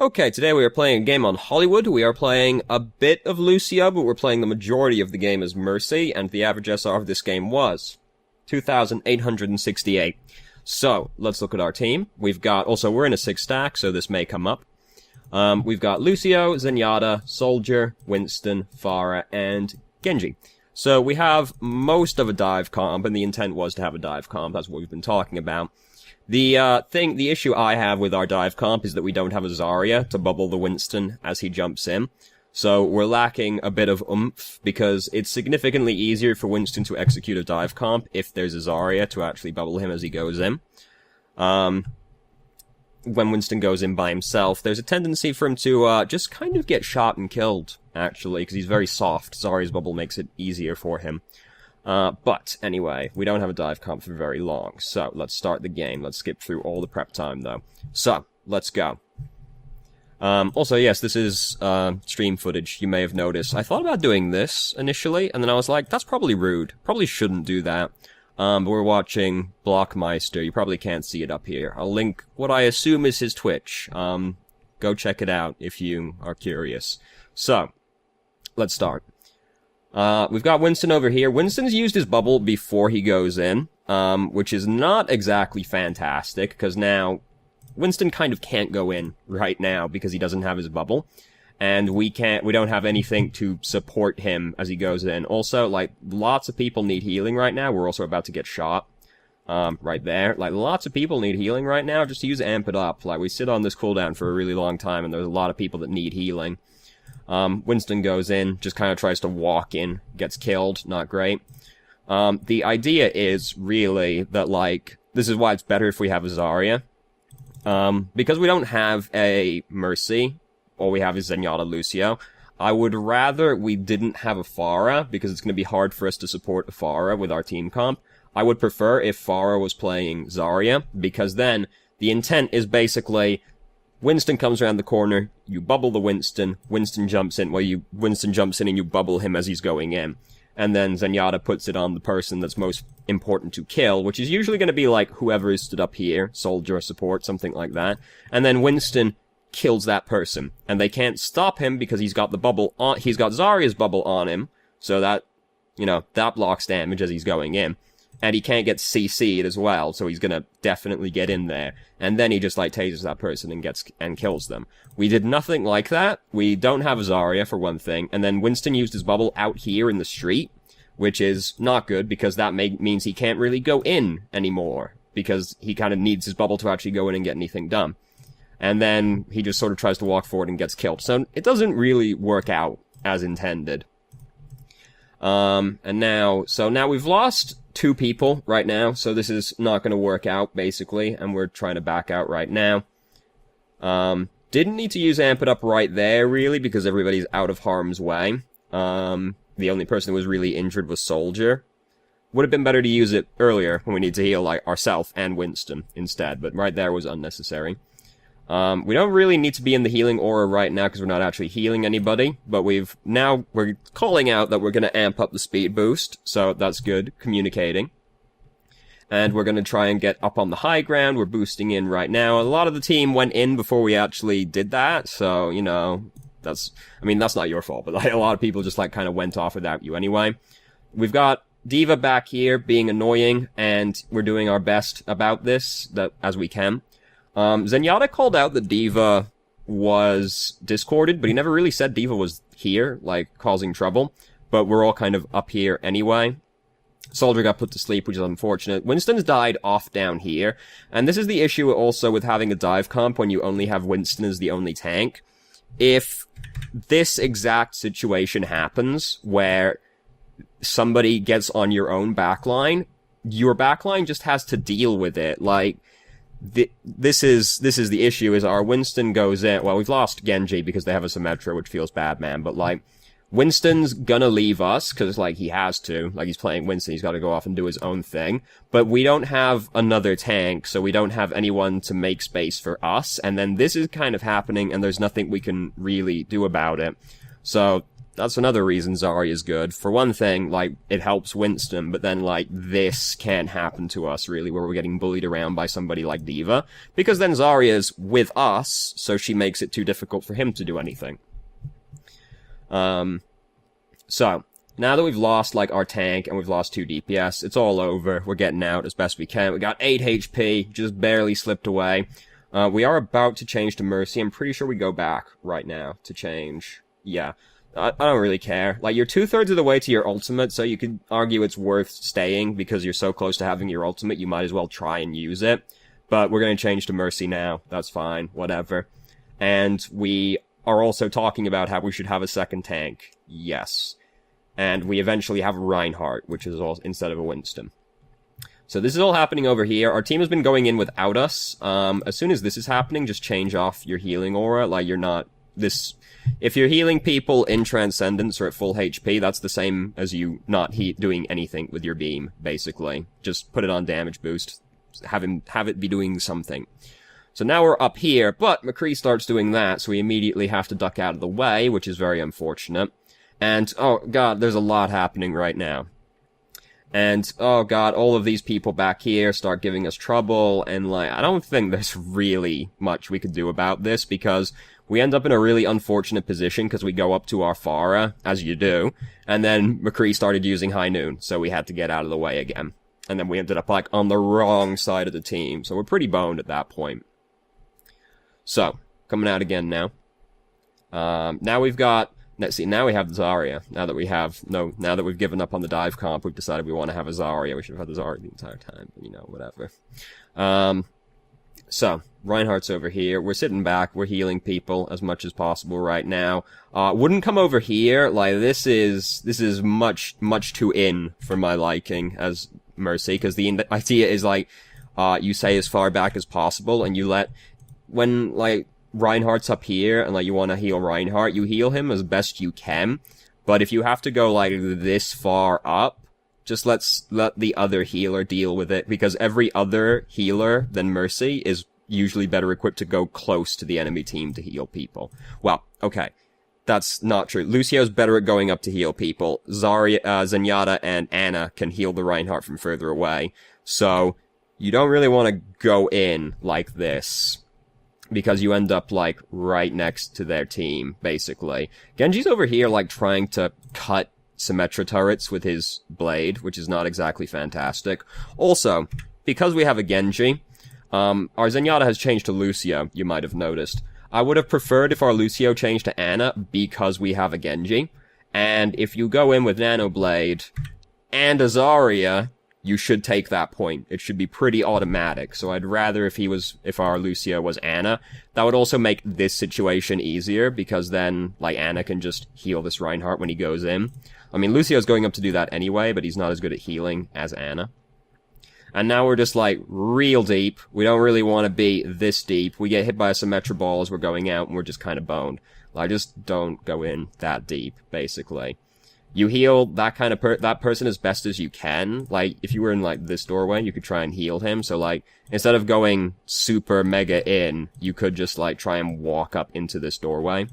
Okay, today we are playing a game on Hollywood. We are playing a bit of Lucio, but we're playing the majority of the game as Mercy, and the average SR of this game was 2,868. So, let's look at our team. We've got, also we're in a 6-stack, so this may come up. We've got Lucio, Zenyatta, Soldier, Winston, Pharah, and Genji. So we have most of a dive comp, and the intent was to have a dive comp. That's what we've been talking about. The issue I have with our dive comp is that we don't have a Zarya to bubble the Winston as he jumps in. So we're lacking a bit of oomph, because it's significantly easier for Winston to execute a dive comp if there's a Zarya to actually bubble him as he goes in. When Winston goes in by himself, there's a tendency for him to just kind of get shot and killed, actually, because he's very soft. Zarya's bubble makes it easier for him. But, anyway, we don't have a dive comp for very long, so let's start the game. Let's skip through all the prep time, though. So, let's go. Also, yes, this is, stream footage, you may have noticed. I thought about doing this, initially, and then I was like, that's probably rude. Probably shouldn't do that. But we're watching Blockmeister. You probably can't see it up here. I'll link what I assume is his Twitch. Go check it out if you are curious. So, let's start. We've got Winston over here. Winston's used his bubble before he goes in, which is not exactly fantastic, because now Winston kind of can't go in right now because he doesn't have his bubble, and we don't have anything to support him as he goes in. Also, like, lots of people need healing right now. We're also about to get shot, right there. Like, lots of people need healing right now. Just to use Amp It Up. Like, we sit on this cooldown for a really long time, and there's a lot of people that need healing. Winston goes in, just kind of tries to walk in, gets killed, not great. The idea is, really, that, like, this is why it's better if we have a Zarya. Because we don't have a Mercy, all we have is Zenyatta Lucio, I would rather we didn't have a Pharah, because it's going to be hard for us to support a Pharah with our team comp. I would prefer if Pharah was playing Zarya, because then the intent is basically Winston comes around the corner, you bubble the Winston, Winston jumps in, Winston jumps in and you bubble him as he's going in. And then Zenyatta puts it on the person that's most important to kill, which is usually going to be like whoever is stood up here, soldier, support, something like that. And then Winston kills that person. And they can't stop him because he's got the bubble on, he's got Zarya's bubble on him, so that, you know, that blocks damage as he's going in. And he can't get CC'd as well, so he's gonna definitely get in there. And then he just, like, tases that person and kills them. We did nothing like that. We don't have a Zarya, for one thing. And then Winston used his bubble out here in the street, which is not good, because that means he can't really go in anymore, because he kind of needs his bubble to actually go in and get anything done. And then he just sort of tries to walk forward and gets killed. So it doesn't really work out as intended. So now we've lost 2 people right now, so this is not going to work out, basically, and we're trying to back out right now. Didn't need to use Amp It Up right there, really, because everybody's out of harm's way. The only person who was really injured was Soldier. Would have been better to use it earlier, when we need to heal, like, ourselves and Winston instead, but right there was unnecessary. We don't really need to be in the healing aura right now because we're not actually healing anybody, but we're calling out that we're going to amp up the speed boost, so that's good, communicating. And we're going to try and get up on the high ground. We're boosting in right now. A lot of the team went in before we actually did that, so, you know, that's not your fault, but like, a lot of people just, like, kind of went off without you anyway. We've got D.Va back here being annoying, and we're doing our best about this, as we can. Zenyatta called out that D.Va was discorded, but he never really said D.Va was here, like, causing trouble. But we're all kind of up here anyway. Soldier got put to sleep, which is unfortunate. Winston's died off down here. And this is the issue also with having a dive comp when you only have Winston as the only tank. If this exact situation happens, where somebody gets on your own backline, your backline just has to deal with it. Like, this is the issue, is our Winston goes in. Well, we've lost Genji because they have a Symmetra, which feels bad, man. But, like, Winston's gonna leave us, because, like, he has to. Like, he's playing Winston, he's gotta go off and do his own thing. But we don't have another tank, so we don't have anyone to make space for us. And then this is kind of happening, and there's nothing we can really do about it. So, that's another reason Zarya's good. For one thing, like, it helps Winston, but then, like, this can't happen to us, really, where we're getting bullied around by somebody like D.Va, because then Zarya's with us, so she makes it too difficult for him to do anything. So, now that we've lost, like, our tank, and we've lost 2 DPS, it's all over. We're getting out as best we can. We got 8 HP, just barely slipped away. We are about to change to Mercy. I'm pretty sure we go back right now to change. Yeah. I don't really care. Like, you're 2/3 of the way to your ultimate, so you could argue it's worth staying, because you're so close to having your ultimate, you might as well try and use it. But we're gonna change to Mercy now. That's fine. Whatever. And we are also talking about how we should have a second tank. Yes. And we eventually have Reinhardt, which is all instead of a Winston. So this is all happening over here. Our team has been going in without us. As soon as this is happening, just change off your healing aura. Like, you're not... If you're healing people in Transcendence or at full HP, that's the same as you not doing anything with your beam, basically. Just put it on damage boost. Have it be doing something. So now we're up here, but McCree starts doing that, so we immediately have to duck out of the way, which is very unfortunate. And, oh god, there's a lot happening right now. And, oh god, all of these people back here start giving us trouble, and, like, I don't think there's really much we could do about this, because we end up in a really unfortunate position, because we go up to our Pharah, as you do, and then McCree started using High Noon, so we had to get out of the way again. And then we ended up, like, on the wrong side of the team, so we're pretty boned at that point. So, coming out again now. Now we've got... Let's see, now we have the Zarya. Now that we've given up on the dive comp, we've decided we want to have a Zarya. We should have had the Zarya the entire time, but, you know, whatever. So, Reinhardt's over here. We're sitting back. We're healing people as much as possible right now. Wouldn't come over here. Like, this is much too in for my liking as Mercy, because the idea is, like, you say as far back as possible, and you let... When, like... Reinhardt's up here, and, like, you want to heal Reinhardt, you heal him as best you can, but if you have to go, like, this far up, just let the other healer deal with it, because every other healer than Mercy is usually better equipped to go close to the enemy team to heal people. Well, okay. That's not true. Lucio's better at going up to heal people. Zenyatta and Ana can heal the Reinhardt from further away, so you don't really want to go in like this, because you end up, like, right next to their team, basically. Genji's over here, like, trying to cut Symmetra turrets with his blade, which is not exactly fantastic. Also, because we have a Genji, our Zenyatta has changed to Lucio, you might have noticed. I would have preferred if our Lucio changed to Ana, because we have a Genji. And if you go in with Nano Blade and a Zarya, you should take that point. It should be pretty automatic. So I'd rather if our Lucio was Ana. That would also make this situation easier, because then, like, Ana can just heal this Reinhardt when he goes in. I mean, Lucio's going up to do that anyway, but he's not as good at healing as Ana. And now we're just, like, real deep. We don't really want to be this deep. We get hit by a Symmetra ball as we're going out, and we're just kind of boned. Like, just don't go in that deep, basically. You heal that kind of that person as best as you can. Like, if you were in, like, this doorway, you could try and heal him. So, like, instead of going super mega in, you could just, like, try and walk up into this doorway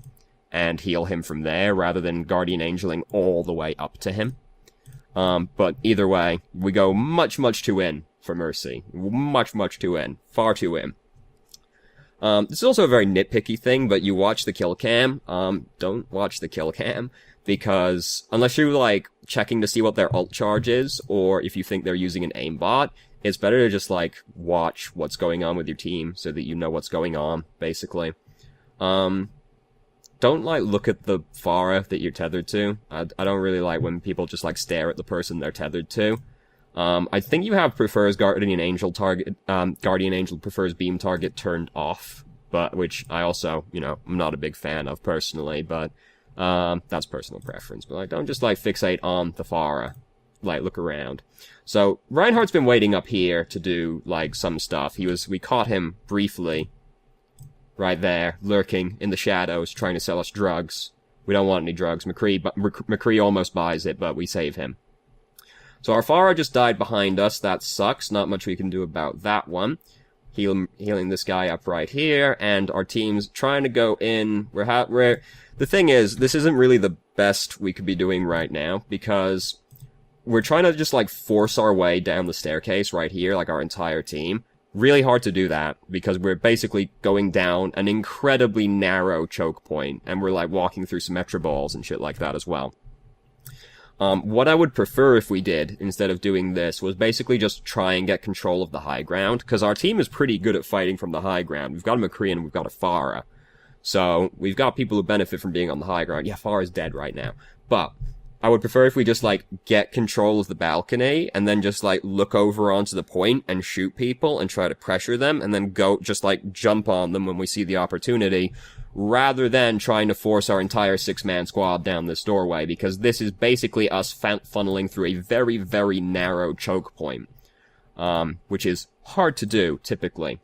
and heal him from there, rather than Guardian Angeling all the way up to him. But either way, we go much too in for Mercy. Much too in. Far too in. This is also a very nitpicky thing, but you watch the kill cam. Don't watch the kill cam. Because unless you're, like, checking to see what their ult charge is, or if you think they're using an aimbot, it's better to just, like, watch what's going on with your team so that you know what's going on, basically. Don't, like, look at the Pharah that you're tethered to. I don't really like when people just, like, stare at the person they're tethered to. I think you have prefers Guardian Angel target, Guardian Angel prefers beam target turned off, but, which I also, you know, I'm not a big fan of personally, but... that's personal preference, but, like, don't just, like, fixate on the Pharah. Like, look around. So, Reinhardt's been waiting up here to do, like, some stuff. We caught him briefly, right there, lurking in the shadows, trying to sell us drugs. We don't want any drugs. McCree almost buys it, but we save him. So our Pharah just died behind us. That sucks. Not much we can do about that one. healing this guy up right here, and our team's trying to go in. The thing is, this isn't really the best we could be doing right now, because we're trying to just, like, force our way down the staircase right here, like our entire team. Really hard to do that, because we're basically going down an incredibly narrow choke point, and we're, like, walking through Symmetra balls and shit like that as well. What I would prefer if we did, instead of doing this, was basically just try and get control of the high ground, because our team is pretty good at fighting from the high ground. We've got a McCree and we've got a Farah. So, we've got people who benefit from being on the high ground. Yeah, Farah's dead right now. But, I would prefer if we just, like, get control of the balcony, and then just, like, look over onto the point and shoot people and try to pressure them, and then go, just, like, jump on them when we see the opportunity, rather than trying to force our entire 6-man squad down this doorway, because this is basically us funneling through a very, very narrow choke point, which is hard to do, typically.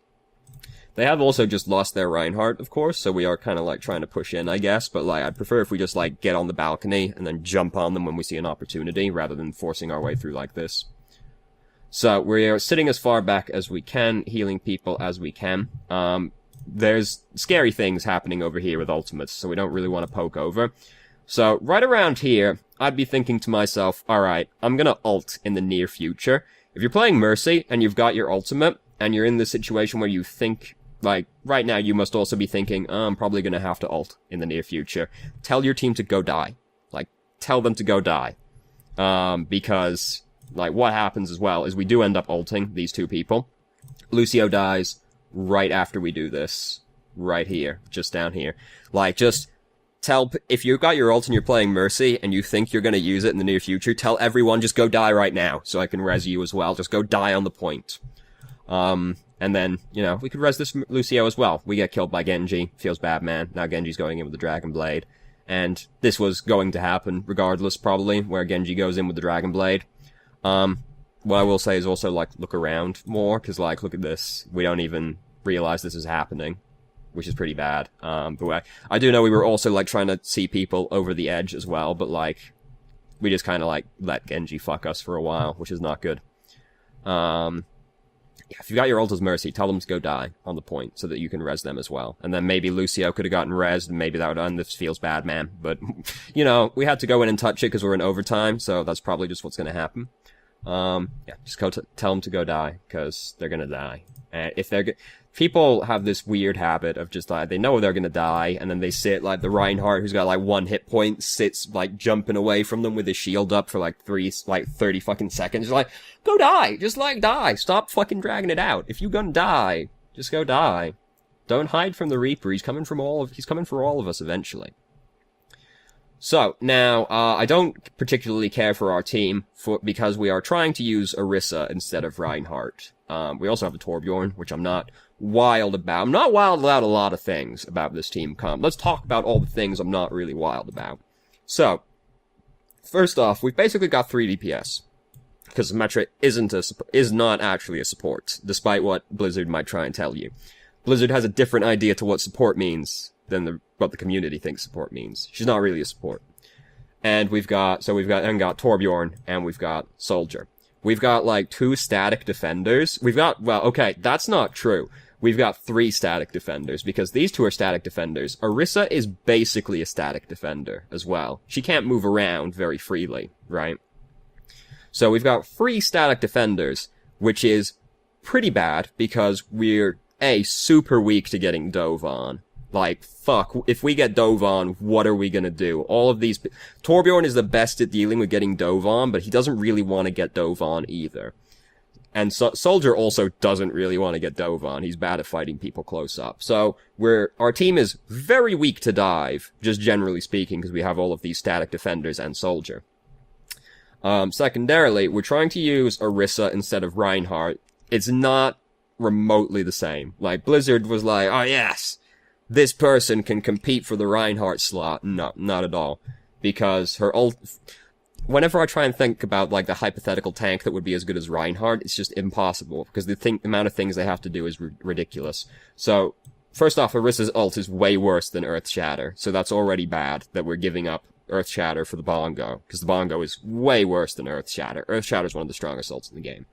They have also just lost their Reinhardt, of course, so we are kind of, like, trying to push in, I guess, but, like, I'd prefer if we just, like, get on the balcony and then jump on them when we see an opportunity, rather than forcing our way through like this. So, we're sitting as far back as we can, healing people as we can. There's scary things happening over here with ultimates, so we don't really want to poke over. So, right around here, I'd be thinking to myself, alright, I'm gonna ult in the near future. If you're playing Mercy, and you've got your ultimate, and you're in this situation where you think, like, right now you must also be thinking, oh, I'm probably gonna have to ult in the near future. Tell your team to go die. Like, tell them to go die. Because, like, what happens as well is we do end up ulting these two people. Lucio dies right after we do this. Right here. Just down here. Like, just if you've got your ult and you're playing Mercy and you think you're gonna use it in the near future, tell everyone just go die right now so I can res you as well. Just go die on the point. And then, you know, we could res this Lucio as well. We get killed by Genji. Feels bad, man. Now Genji's going in with the Dragon Blade. And this was going to happen regardless, probably, where Genji goes in with the Dragon Blade. What I will say is also, like, look around more, because, like, look at this. We don't even realize this is happening, which is pretty bad. But I do know we were also, like, trying to see people over the edge as well, but, like, we just kind of, like, let Genji fuck us for a while, which is not good. Yeah, if you got your ult as Mercy, tell them to go die on the point so that you can res them as well. And then maybe Lucio could have gotten resed, and maybe that would have done. This feels bad, man. But, you know, we had to go in and touch it because we're in overtime, so that's probably just what's going to happen. Yeah, just tell them to go die, because they're going to die. And if people have this weird habit of just, like, they know they're going to die, and then they sit, like, the Reinhardt, who's got, like, 1 hit point, sits, like, jumping away from them with his shield up for, like, 30 fucking seconds. Just like, go die! Just, like, die! Stop fucking dragging it out. If you're gonna die, just go die. Don't hide from the Reaper. He's coming for all of us eventually. So, now, I don't particularly care for our team, because we are trying to use Orisa instead of Reinhardt. We also have a Torbjorn, which I'm not wild about. I'm not wild about a lot of things about this team comp. Let's talk about all the things I'm not really wild about. So, first off, we've basically got 3 DPS. Because Symmetra is not actually a support, despite what Blizzard might try and tell you. Blizzard has a different idea to what support means than what the community thinks support means. She's not really a support. And we've got Torbjorn, and we've got Soldier. We've got, like, 2 static defenders. Well, okay, that's not true. We've got 3 static defenders, because these 2 are static defenders. Orisa is basically a static defender as well. She can't move around very freely, right? So we've got 3 static defenders, which is pretty bad, because we're, super weak to getting dove on. Like, fuck, if we get dove on, what are we gonna do? All of these... Torbjorn is the best at dealing with getting dove on, but he doesn't really want to get dove on either. And Soldier also doesn't really want to get dove on. He's bad at fighting people close up. So, our team is very weak to dive, just generally speaking, because we have all of these static defenders and Soldier. Secondarily, we're trying to use Orisa instead of Reinhardt. It's not remotely the same. Like, Blizzard was like, oh yes, this person can compete for the Reinhardt slot. No, not at all. Because her ult... Whenever I try and think about, like, the hypothetical tank that would be as good as Reinhardt, it's just impossible, because the amount of things they have to do is ridiculous. So, first off, Orisa's ult is way worse than Earth Shatter, so that's already bad that we're giving up Earth Shatter for the Bongo, because the Bongo is way worse than Earth Shatter. Earth Shatter is one of the strongest ults in the game.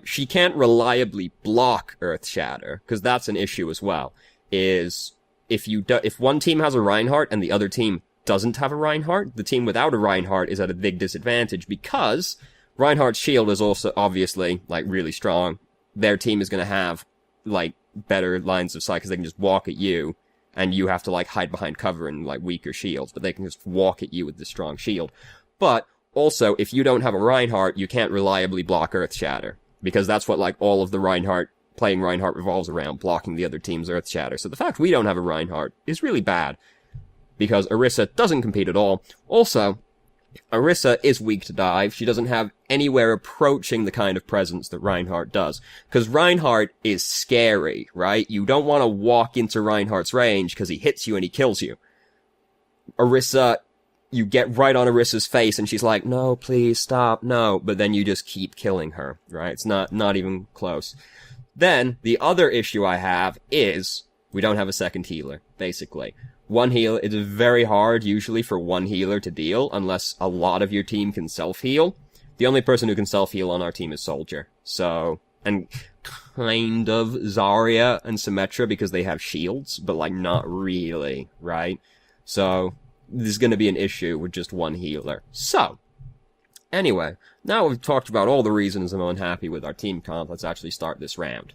She can't reliably block Earth Shatter, because that's an issue as well, is if one team has a Reinhardt and the other team doesn't have a Reinhardt, the team without a Reinhardt is at a big disadvantage, because Reinhardt's shield is also obviously, like, really strong. Their team is gonna have, like, better lines of sight, because they can just walk at you, and you have to, like, hide behind cover and, like, weaker shields, but they can just walk at you with the strong shield. But, also, if you don't have a Reinhardt, you can't reliably block Earth Shatter, because that's what, like, all of the playing Reinhardt revolves around, blocking the other team's Earth Shatter. So the fact we don't have a Reinhardt is really bad, because Orisa doesn't compete at all. Also, Orisa is weak to dive. She doesn't have anywhere approaching the kind of presence that Reinhardt does. Because Reinhardt is scary, right? You don't want to walk into Reinhardt's range because he hits you and he kills you. Orisa, you get right on Orisa's face and she's like, no, please, stop, no. But then you just keep killing her, right? It's not even close. Then, the other issue I have is we don't have a second healer, basically. One heal, it is very hard usually for one healer to deal unless a lot of your team can self-heal. The only person who can self-heal on our team is Soldier. So, and kind of Zarya and Symmetra because they have shields, but like not really, right? So, there's gonna be an issue with just one healer. So, anyway, now we've talked about all the reasons I'm unhappy with our team comp, let's actually start this round.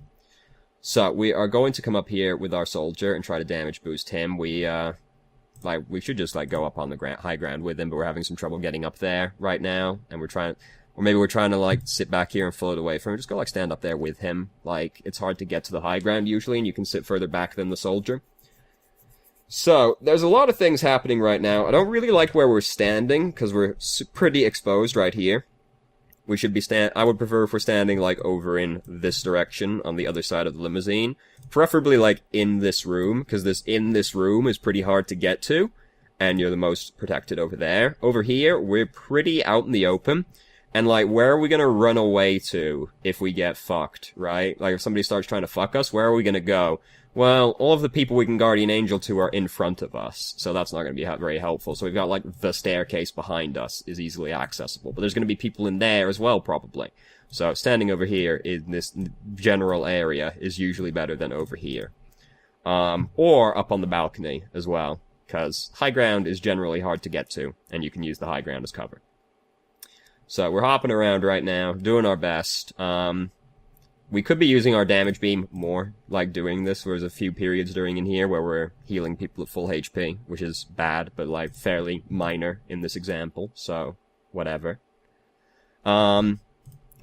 So, we are going to come up here with our Soldier and try to damage boost him. We should just, like, go up on the high ground with him, but we're having some trouble getting up there right now, and or maybe we're trying to, like, sit back here and float away from him. Just go, like, stand up there with him. Like, it's hard to get to the high ground usually, and you can sit further back than the Soldier. So, there's a lot of things happening right now. I don't really like where we're standing, because we're pretty exposed right here. We should be I would prefer if we're standing, like, over in this direction, on the other side of the limousine. Preferably, like, in this room, because in this room is pretty hard to get to, and you're the most protected over there. Over here, we're pretty out in the open, and, like, where are we gonna run away to if we get fucked, right? Like, if somebody starts trying to fuck us, where are we gonna go? Well, all of the people we can Guardian Angel to are in front of us, so that's not going to be very helpful. So we've got, like, the staircase behind us is easily accessible. But there's going to be people in there as well, probably. So standing over here in this general area is usually better than over here. Or up on the balcony as well, because high ground is generally hard to get to, and you can use the high ground as cover. So we're hopping around right now, doing our best. We could be using our damage beam more, like doing this. There's a few periods during in here where we're healing people at full HP, which is bad, but like fairly minor in this example, so whatever. Even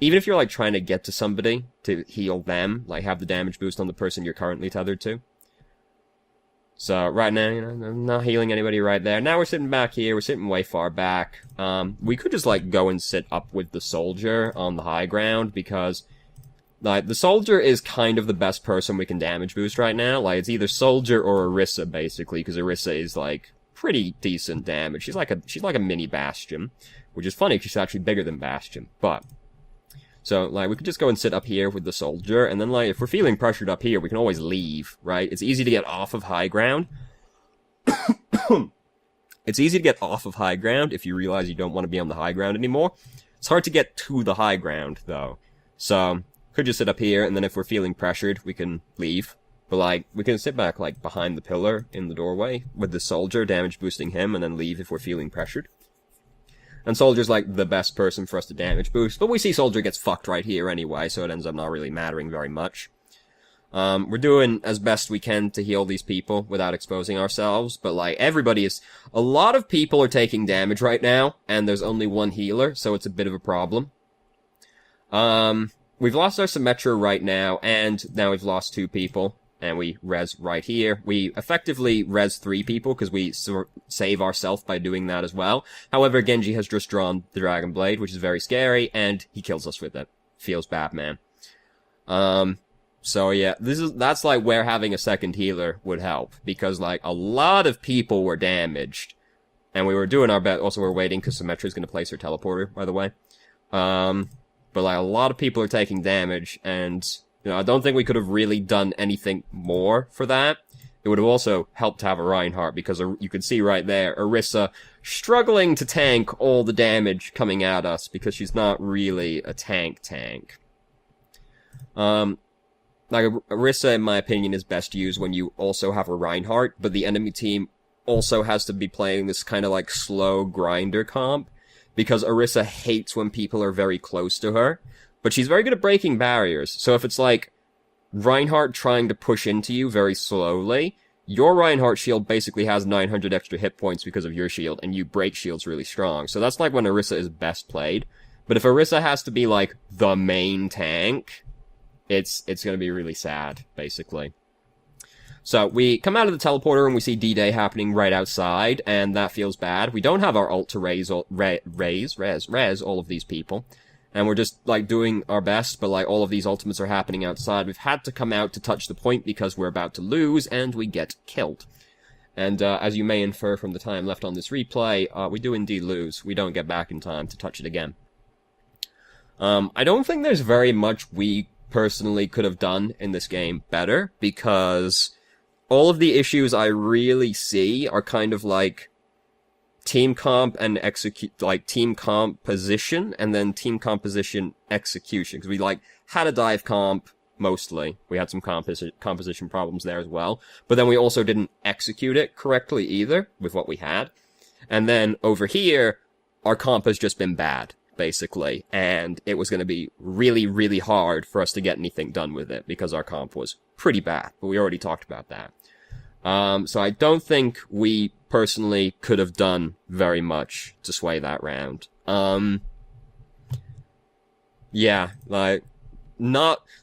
if you're like trying to get to somebody to heal them, like have the damage boost on the person you're currently tethered to. So right now, you know, I'm not healing anybody right there. Now we're sitting back here, we're sitting way far back. We could just like go and sit up with the Soldier on the high ground because like, the Soldier is kind of the best person we can damage boost right now. Like, it's either Soldier or Orisa, basically, because Orisa is, like, pretty decent damage. She's like a mini Bastion, which is funny, because she's actually bigger than Bastion, but... So, like, we could just go and sit up here with the Soldier, and then, like, if we're feeling pressured up here, we can always leave, right? It's easy to get off of high ground. It's easy to get off of high ground if you realize you don't want to be on the high ground anymore. It's hard to get to the high ground, though. So... could just sit up here, and then if we're feeling pressured, we can leave. But, like, we can sit back, like, behind the pillar in the doorway with the Soldier, damage boosting him, and then leave if we're feeling pressured. And Soldier's, like, the best person for us to damage boost, but we see Soldier gets fucked right here anyway, so it ends up not really mattering very much. We're doing as best we can to heal these people without exposing ourselves, but, like, a lot of people are taking damage right now, and there's only one healer, so it's a bit of a problem. We've lost our Symmetra right now, and now we've lost 2 people, and we res right here. We effectively res 3 people, because we save ourselves by doing that as well. However, Genji has just drawn the Dragon Blade, which is very scary, and he kills us with it. Feels bad, man. So yeah, that's like where having a second healer would help, because like, a lot of people were damaged, and we were doing our best. Also, we're waiting, because Symmetra's gonna place her teleporter, by the way. But like, a lot of people are taking damage, and, you know, I don't think we could have really done anything more for that. It would have also helped to have a Reinhardt, because you could see right there, Orisa struggling to tank all the damage coming at us, because she's not really a tank. Like, Orisa, in my opinion, is best used when you also have a Reinhardt, but the enemy team also has to be playing this kind of, like, slow grinder comp, because Orisa hates when people are very close to her, but she's very good at breaking barriers, so if it's, like, Reinhardt trying to push into you very slowly, your Reinhardt shield basically has 900 extra hit points because of your shield, and you break shields really strong, so that's, like, when Orisa is best played. But if Orisa has to be, like, the main tank, it's gonna be really sad, basically. So, we come out of the teleporter and we see D-Day happening right outside, and that feels bad. We don't have our ult to res all of these people. And we're just, like, doing our best, but, like, all of these ultimates are happening outside. We've had to come out to touch the point because we're about to lose, and we get killed. And, as you may infer from the time left on this replay, we do indeed lose. We don't get back in time to touch it again. I don't think there's very much we personally could have done in this game better, because all of the issues I really see are kind of like team comp and team comp position, and then team composition execution, because we, like, had a dive comp, mostly. We had some composition problems there as well, but then we also didn't execute it correctly either, with what we had. And then, over here, our comp has just been bad, basically, and it was going to be really, really hard for us to get anything done with it, because our comp was pretty bad, but we already talked about that. So I don't think we personally could have done very much to sway that round. Yeah, like,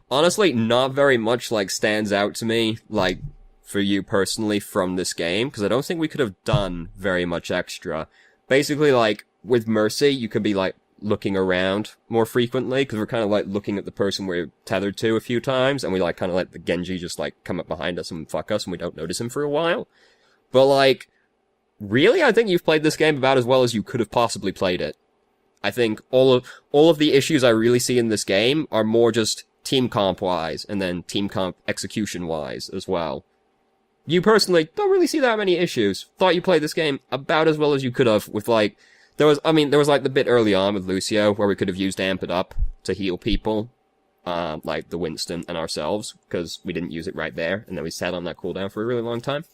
honestly, not very much, like, stands out to me, like, for you personally from this game, because I don't think we could have done very much extra. Basically, like, with Mercy, you could be, like, looking around more frequently, because we're kind of, like, looking at the person we're tethered to a few times, and we, like, kind of let the Genji just, like, come up behind us and fuck us, and we don't notice him for a while. But, like, really, I think you've played this game about as well as you could have possibly played it. I think all of the issues I really see in this game are more just team comp-wise, and then team comp execution-wise as well. You personally don't really see that many issues. Thought you played this game about as well as you could have, with, like, there was like the bit early on with Lucio where we could have used Amp It Up to heal people, like the Winston and ourselves, because we didn't use it right there, and then we sat on that cooldown for a really long time.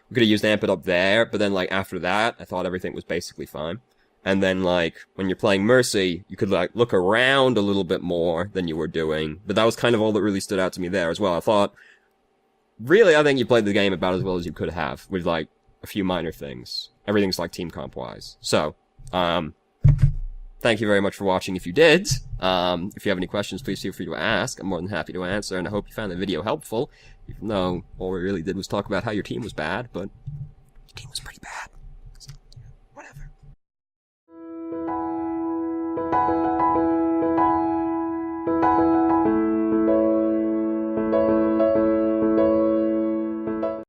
We could have used Amp It Up there, but then, like, after that, I thought everything was basically fine. And then, like, when you're playing Mercy, you could, like, look around a little bit more than you were doing, but that was kind of all that really stood out to me there as well. I thought, really, I think you played the game about as well as you could have, with, like, a few minor things. Everything's, like, team comp-wise. So, thank you very much for watching if you did. If you have any questions, please feel free to ask. I'm more than happy to answer, and I hope you found the video helpful, even though all we really did was talk about how your team was bad, but your team was pretty bad.